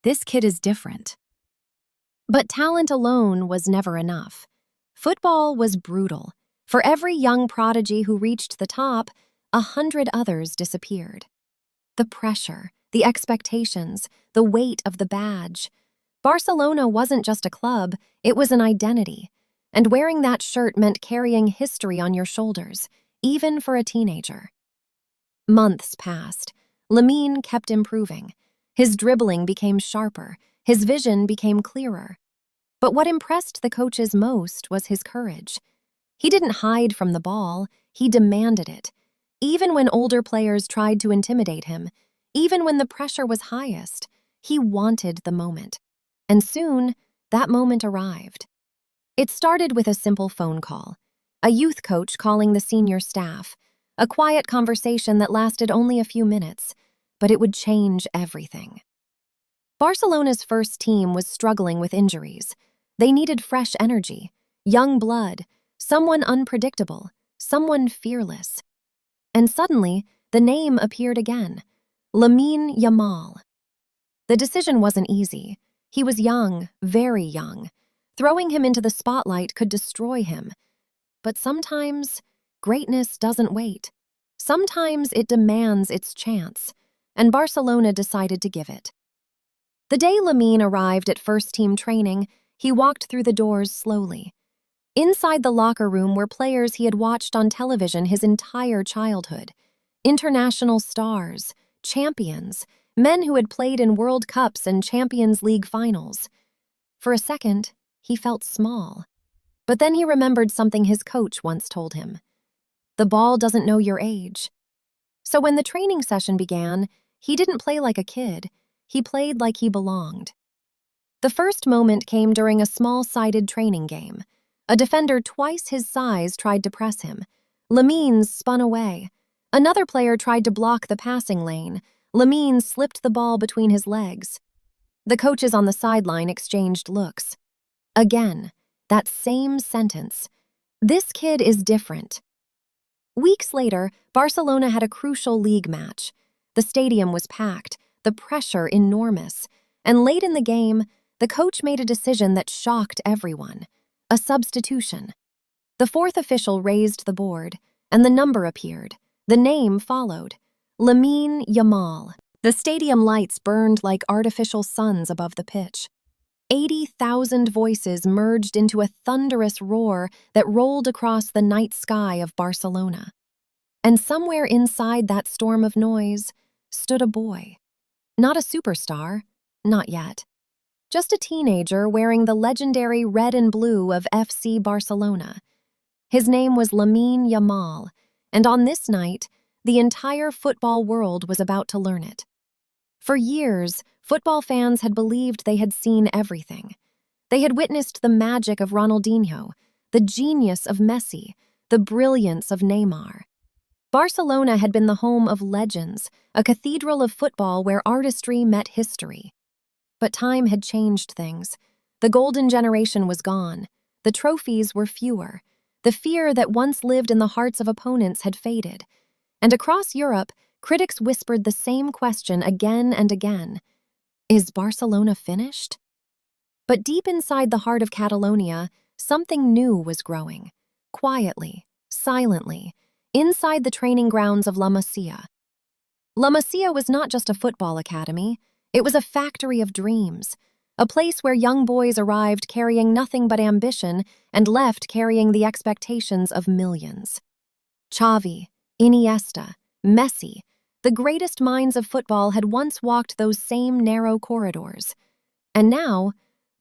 This kid is different. But talent alone was never enough. Football was brutal. For every young prodigy who reached the top, 100 others disappeared. The pressure, the expectations, the weight of the badge. Barcelona wasn't just a club, it was an identity. And wearing that shirt meant carrying history on your shoulders, even for a teenager. Months passed. Lamine kept improving. His dribbling became sharper, his vision became clearer. But what impressed the coaches most was his courage. He didn't hide from the ball, he demanded it. Even when older players tried to intimidate him, even when the pressure was highest, he wanted the moment. And soon, that moment arrived. It started with a simple phone call, a youth coach calling the senior staff, a quiet conversation that lasted only a few minutes, but it would change everything. Barcelona's first team was struggling with injuries. They needed fresh energy, young blood, someone unpredictable, someone fearless. And suddenly, the name appeared again, Lamine Yamal. The decision wasn't easy. He was young, very young. Throwing him into the spotlight could destroy him. But sometimes, greatness doesn't wait. Sometimes it demands its chance, and Barcelona decided to give it. The day Lamine arrived at first-team training, he walked through the doors slowly. Inside the locker room were players he had watched on television his entire childhood. International stars, champions, men who had played in World Cups and Champions League finals. For a second, he felt small. But then he remembered something his coach once told him. The ball doesn't know your age. So when the training session began, he didn't play like a kid. He played like he belonged. The first moment came during a small-sided training game. A defender twice his size tried to press him. Lamine spun away. Another player tried to block the passing lane. Lamine slipped the ball between his legs. The coaches on the sideline exchanged looks. Again, that same sentence. This kid is different. Weeks later, Barcelona had a crucial league match. The stadium was packed, the pressure enormous, and late in the game, the coach made a decision that shocked everyone. A substitution. The fourth official raised the board, and the number appeared. The name followed. Lamine Yamal. The stadium lights burned like artificial suns above the pitch. 80,000 voices merged into a thunderous roar that rolled across the night sky of Barcelona. And somewhere inside that storm of noise stood a boy. Not a superstar, not yet. Just a teenager wearing the legendary red and blue of FC Barcelona. His name was Lamine Yamal, and on this night, the entire football world was about to learn it. For years, football fans had believed they had seen everything. They had witnessed the magic of Ronaldinho, the genius of Messi, the brilliance of Neymar. Barcelona had been the home of legends, a cathedral of football where artistry met history. But time had changed things. The golden generation was gone. The trophies were fewer. The fear that once lived in the hearts of opponents had faded. And across Europe, critics whispered the same question again and again. Is Barcelona finished? But deep inside the heart of Catalonia, something new was growing. Quietly, silently, inside the training grounds of La Masia. La Masia was not just a football academy. It was a factory of dreams, a place where young boys arrived carrying nothing but ambition and left carrying the expectations of millions. Xavi, Iniesta, Messi, the greatest minds of football had once walked those same narrow corridors. And now,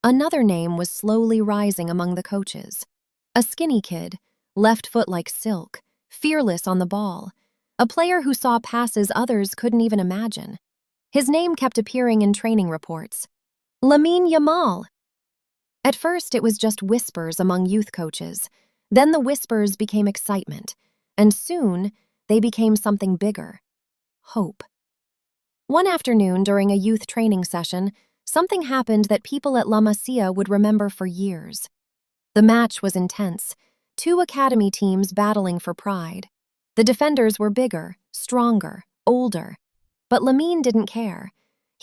another name was slowly rising among the coaches. A skinny kid, left foot like silk, fearless on the ball, a player who saw passes others couldn't even imagine. His name kept appearing in training reports. Lamine Yamal. At first, it was just whispers among youth coaches. Then the whispers became excitement. And soon, they became something bigger. Hope. One afternoon during a youth training session, something happened that people at La Masia would remember for years. The match was intense. 2 academy teams battling for pride. The defenders were bigger, stronger, older. But Lamine didn't care.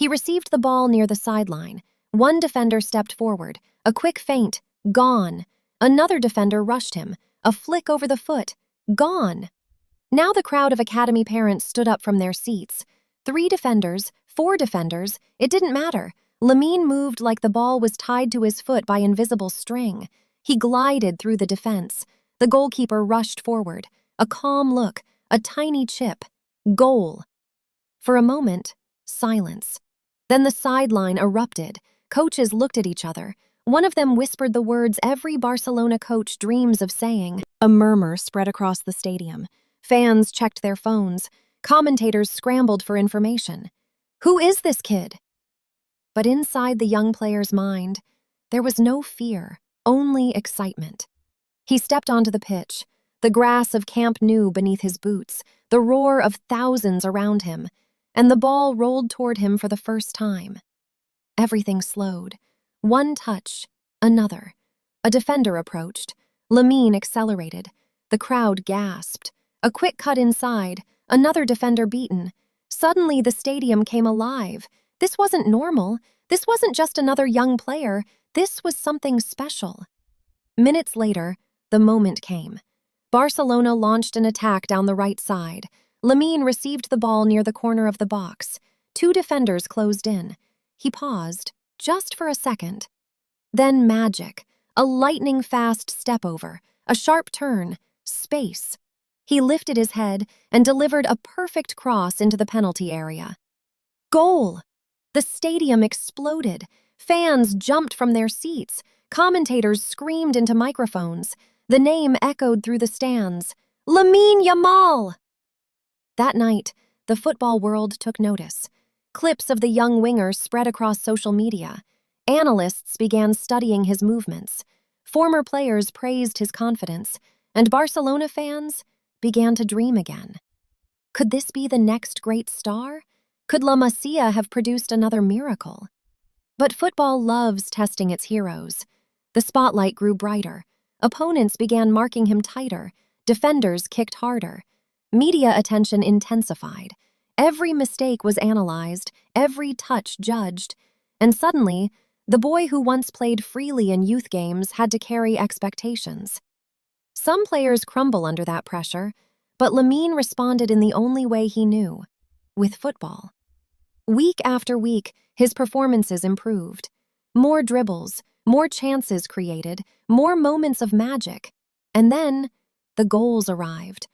He received the ball near the sideline. One defender stepped forward. A quick feint. Gone. Another defender rushed him. A flick over the foot. Gone. Now the crowd of academy parents stood up from their seats. 3 defenders, 4 defenders, it didn't matter. Lamine moved like the ball was tied to his foot by invisible string. He glided through the defense. The goalkeeper rushed forward. A calm look, a tiny chip. Goal. For a moment, silence. Then the sideline erupted. Coaches looked at each other. One of them whispered the words every Barcelona coach dreams of saying. A murmur spread across the stadium. Fans checked their phones. Commentators scrambled for information. Who is this kid? But inside the young player's mind, there was no fear, only excitement. He stepped onto the pitch, the grass of Camp Nou beneath his boots, the roar of thousands around him, and the ball rolled toward him for the first time. Everything slowed. One touch, another. A defender approached. Lamine accelerated. The crowd gasped. A quick cut inside, another defender beaten. Suddenly the stadium came alive. This wasn't normal. This wasn't just another young player. This was something special. Minutes later, the moment came. Barcelona launched an attack down the right side. Lamine received the ball near the corner of the box. 2 defenders closed in. He paused, just for a second. Then magic, a lightning-fast step-over, a sharp turn, space. He lifted his head and delivered a perfect cross into the penalty area. Goal! The stadium exploded. Fans jumped from their seats. Commentators screamed into microphones. The name echoed through the stands. Lamine Yamal! That night, the football world took notice. Clips of the young winger spread across social media. Analysts began studying his movements. Former players praised his confidence, and Barcelona fans began to dream again. Could this be the next great star? Could La Masia have produced another miracle? But football loves testing its heroes. The spotlight grew brighter. Opponents began marking him tighter. Defenders kicked harder. Media attention intensified. Every mistake was analyzed, every touch judged. And suddenly, the boy who once played freely in youth games had to carry expectations. Some players crumble under that pressure, but Lamine responded in the only way he knew, with football. Week after week, his performances improved. More dribbles, more chances created, more moments of magic. And then, the goals arrived.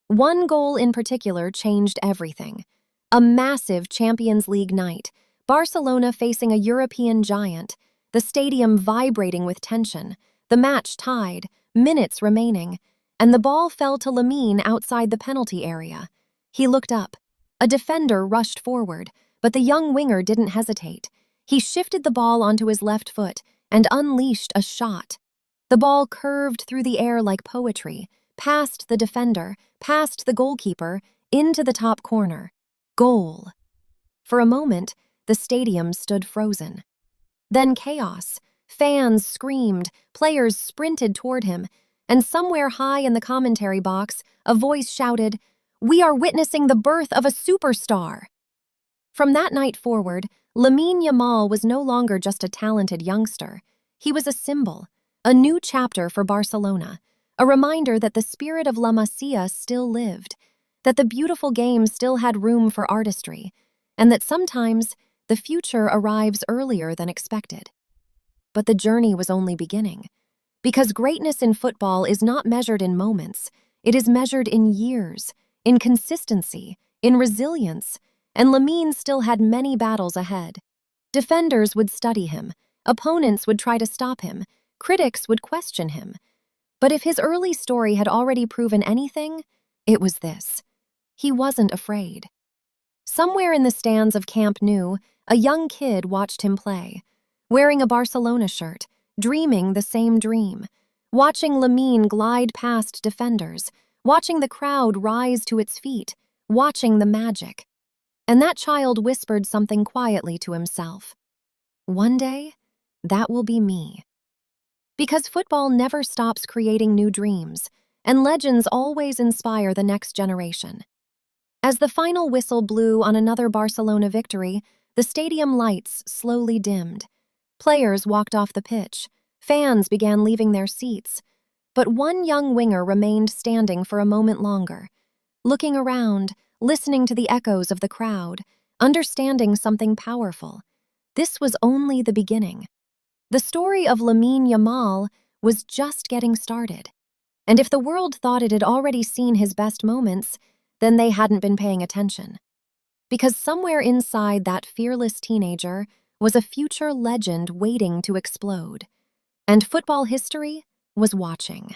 One goal in particular changed everything. A massive Champions League night, Barcelona facing a European giant, the stadium vibrating with tension, the match tied, minutes remaining, and the ball fell to Lamine outside the penalty area. He looked up. A defender rushed forward, but the young winger didn't hesitate. He shifted the ball onto his left foot and unleashed a shot. The ball curved through the air like poetry, past the defender, past the goalkeeper, into the top corner. Goal. For a moment, the stadium stood frozen. Then chaos. Fans screamed, players sprinted toward him, and somewhere high in the commentary box, a voice shouted, "We are witnessing the birth of a superstar!" From that night forward, Lamine Yamal was no longer just a talented youngster. He was a symbol, a new chapter for Barcelona, a reminder that the spirit of La Masia still lived, that the beautiful game still had room for artistry, and that sometimes the future arrives earlier than expected. But the journey was only beginning. Because greatness in football is not measured in moments, it is measured in years, in consistency, in resilience, and Lamine still had many battles ahead. Defenders would study him, opponents would try to stop him, critics would question him. But if his early story had already proven anything, it was this. He wasn't afraid. Somewhere in the stands of Camp Nou, a young kid watched him play, wearing a Barcelona shirt, dreaming the same dream, watching Lamine glide past defenders, watching the crowd rise to its feet, watching the magic. And that child whispered something quietly to himself. One day, that will be me. Because football never stops creating new dreams, and legends always inspire the next generation. As the final whistle blew on another Barcelona victory, The stadium lights slowly dimmed. Players walked off the pitch. Fans began leaving their seats. But one young winger remained standing for a moment longer, looking around, listening to the echoes of the crowd, understanding something powerful. This was only the beginning. The story of Lamine Yamal was just getting started. And if the world thought it had already seen his best moments, then they hadn't been paying attention. Because somewhere inside that fearless teenager was a future legend waiting to explode. And football history was watching.